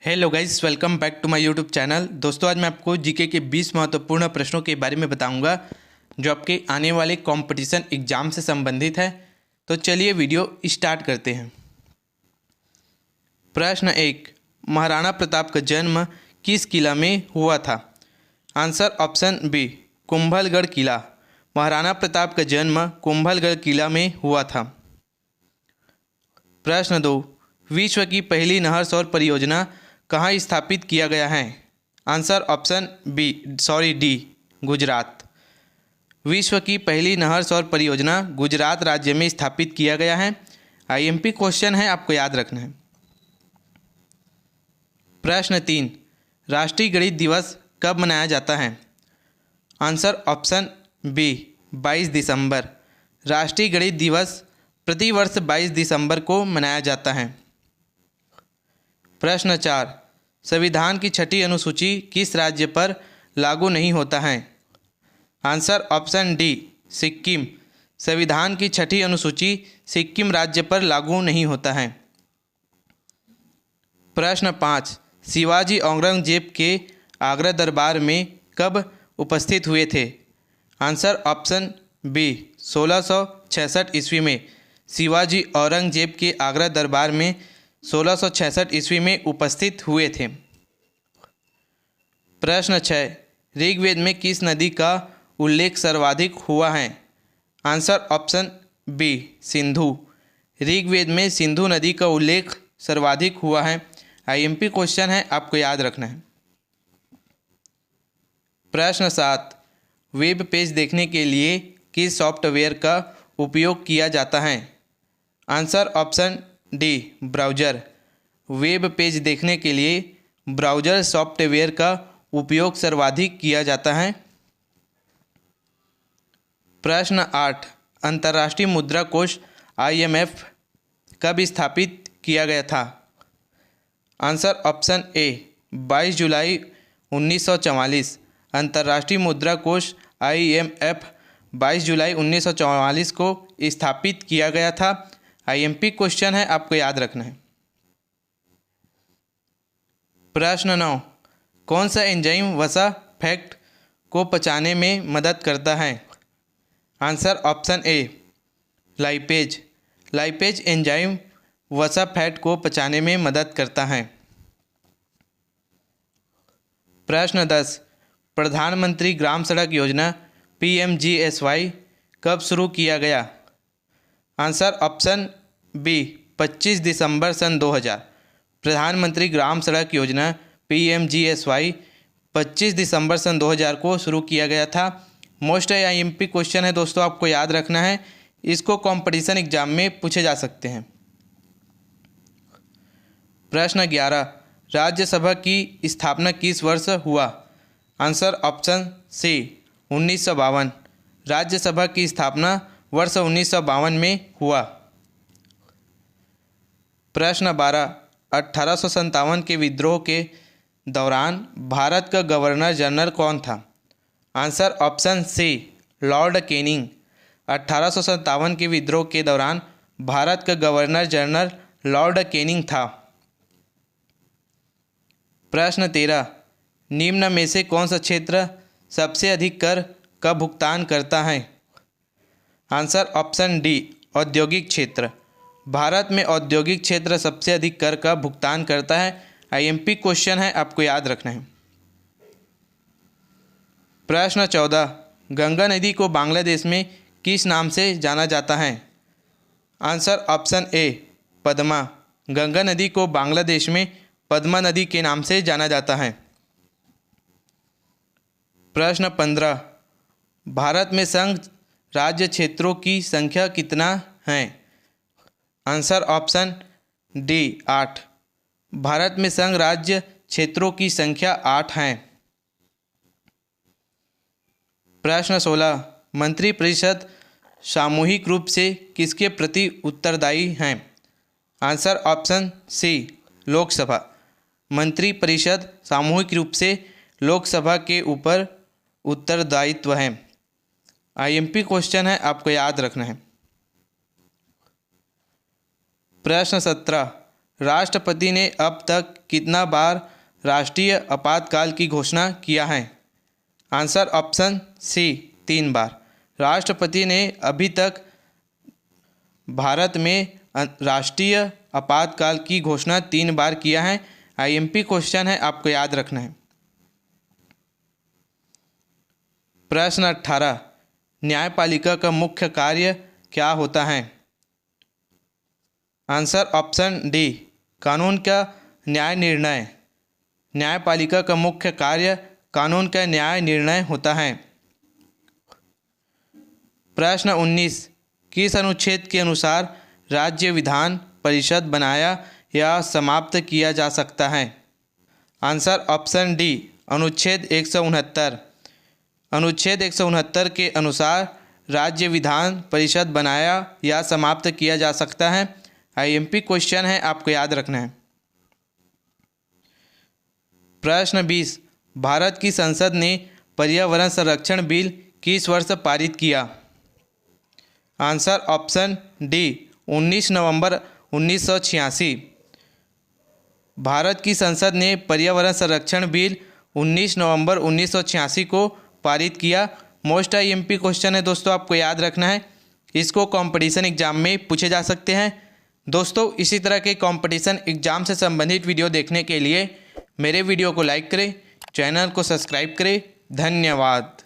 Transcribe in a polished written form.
Hello guys, welcome back to my YouTube channel. दोस्तों, आज मैं आपको जीके के 20 महत्वपूर्ण प्रश्नों के बारे में बताऊंगा जो आपके आने वाले कंपटीशन एग्जाम से संबंधित है। तो चलिए वीडियो स्टार्ट करते हैं। प्रश्न 1, महाराणा प्रताप का जन्म किस किला में हुआ था? आंसर ऑप्शन बी, कुंभलगढ़ किला। महाराणा प्रताप का जन्म कुंभलगढ़ किला में हुआ था। प्रश्न 2, विश्व की पहली नहर सौर परियोजना कहाँ स्थापित किया गया है? Answer option D, Gujarat. विश्व की पहली नहर सौर परियोजना गुजरात राज्य में स्थापित किया गया है। आईएमपी क्वेश्चन है, आपको याद रखना है। प्रश्न 3, राष्ट्रीय गणित दिवस कब मनाया जाता है? आंसर ऑप्शन बी, 22 दिसंबर। राष्ट्रीय गणित दिवस प्रतिवर्ष 22 दिसंबर को मनाया जाता है। प्रश्न 4, संविधान की छठी अनुसूची किस राज्य पर लागू नहीं होता है? Answer option D, Sikkim. संविधान की छठी अनुसूची सिक्किम राज्य पर लागू नहीं होता है। प्रश्न 5, शिवाजी औरंगजेब के आगरा दरबार में कब उपस्थित हुए थे? आंसर ऑप्शन बी, 1666 ईस्वी में। शिवाजी औरंगजेब के आगरा दरबार में 1666 ईस्वी में उपस्थित हुए थे। प्रश्न 6, ऋग्वेद में किस नदी का उल्लेख सर्वाधिक हुआ है? Answer option B, Sindhu. Rigveda में सिंधु नदी का उल्लेख सर्वाधिक हुआ है। आईएमपी क्वेश्चन है, आपको याद रखना है। प्रश्न 7, वेब पेज देखने के लिए किस सॉफ्टवेयर का उपयोग किया जाता है? Answer option D, browser. Web page देखने के लिए ब्राउज़र सॉफ्टवेयर का उपयोग सर्वाधिक किया जाता है। प्रश्न 8, अंतर्राष्ट्रीय मुद्रा कोष IMF कब स्थापित किया गया था? आंसर ऑप्शन ए, 22 जुलाई 1944। अंतर्राष्ट्रीय मुद्रा कोष IMF 22 जुलाई 1944 को स्थापित किया गया था। आईएमपी क्वेश्चन है, आपको याद रखना है। प्रश्न 9, कौन सा एंजाइम वसा फैट को पचाने में मदद करता है? Answer option A, lipase. Lipase enzyme वसा फैट को पचाने में मदद करता है। प्रश्न 10, प्रधानमंत्री ग्राम सड़क योजना PMGSY कब शुरू किया गया? आंसर ऑप्शन बी, 25 दिसंबर सन 2000। प्रधानमंत्री ग्राम सड़क योजना PMGSY 25 दिसंबर सन 2000 को शुरू किया गया था। मोस्ट आईएमपी क्वेश्चन है दोस्तों, आपको याद रखना है। इसको कंपटीशन एग्जाम में पूछे जा सकते हैं। प्रश्न 11, राज्यसभा की स्थापना किस वर्ष हुआ? आंसर ऑप्शन सी, 1952। राज्यसभा की स्थापना वर्ष 1952 में हुआ। प्रश्न 12, 1857 के विद्रोह के दौरान भारत का गवर्नर जनरल कौन था? Answer option C, Lord Canning. 1857 के विद्रोह के दौरान भारत का गवर्नर जनरल लॉर्ड कैनिंग था। प्रश्न 13, निम्न में से कौन सा क्षेत्र सबसे अधिक कर का भुगतान करता है? आंसर ऑप्शन डी, औद्योगिक क्षेत्र। भारत में औद्योगिक क्षेत्र सबसे अधिक कर का भुगतान करता है। आईएमपी क्वेश्चन है, आपको याद रखना है। प्रश्न 14, गंगा नदी को बांग्लादेश में किस नाम से जाना जाता है? Answer option A, Padma. Ganga नदी को बांग्लादेश में पद्मा नदी के नाम से जाना जाता है। प्रश्न 15, भारत में संघ राज्य क्षेत्रों की संख्या कितना है? Answer option D, 8। भारत में संघ राज्य क्षेत्रों की संख्या 8 है। प्रश्न 16, मंत्रिपरिषद सामूहिक रूप से किसके प्रति उत्तरदायी हैं? Answer option C, Lok Sabha. मंत्रिपरिषद सामूहिक रूप से लोकसभा के ऊपर उत्तरदायित्व है। आईएमपी क्वेश्चन है, आपको याद रखना है। प्रश्न 17, राष्ट्रपति ने अब तक कितना बार राष्ट्रीय आपातकाल की घोषणा किया है? आंसर ऑप्शन सी 3 बार। राष्ट्रपति ने अभी तक भारत में राष्ट्रीय आपातकाल की घोषणा 3 बार किया है। आईएमपी क्वेश्चन है, आपको याद रखना है। प्रश्न 18, न्यायपालिका का मुख्य कार्य क्या होता है? आंसर ऑप्शन डी, कानून का न्याय निर्णय। न्यायपालिका का मुख्य कार्य कानून का न्याय निर्णय होता है। प्रश्न 19, किस अनुच्छेद के अनुसार राज्य विधान परिषद बनाया या समाप्त किया जा सकता है? आंसर ऑप्शन डी, अनुच्छेद 169। अनुच्छेद 169 के अनुसार राज्य विधान परिषद बनाया या समाप्त किया जा सकता है। आईएमपी क्वेश्चन है, आपको याद रखना है। प्रश्न 20, भारत की संसद ने पर्यावरण संरक्षण बिल किस वर्ष पारित किया? आंसर ऑप्शन डी, 19 नवंबर 1986। भारत की संसद ने पर्यावरण संरक्षण बिल 19 नवंबर 1986 को पारित किया। मोस्ट आईएमपी क्वेश्चन है दोस्तों, आपको याद रखना है। इसको कंपटीशन एग्जाम में पूछे जा सकते हैं। दोस्तों, इसी तरह के कंपटीशन एग्जाम से संबंधित वीडियो देखने के लिए मेरे वीडियो को लाइक करें, चैनल को सब्सक्राइब करें। धन्यवाद।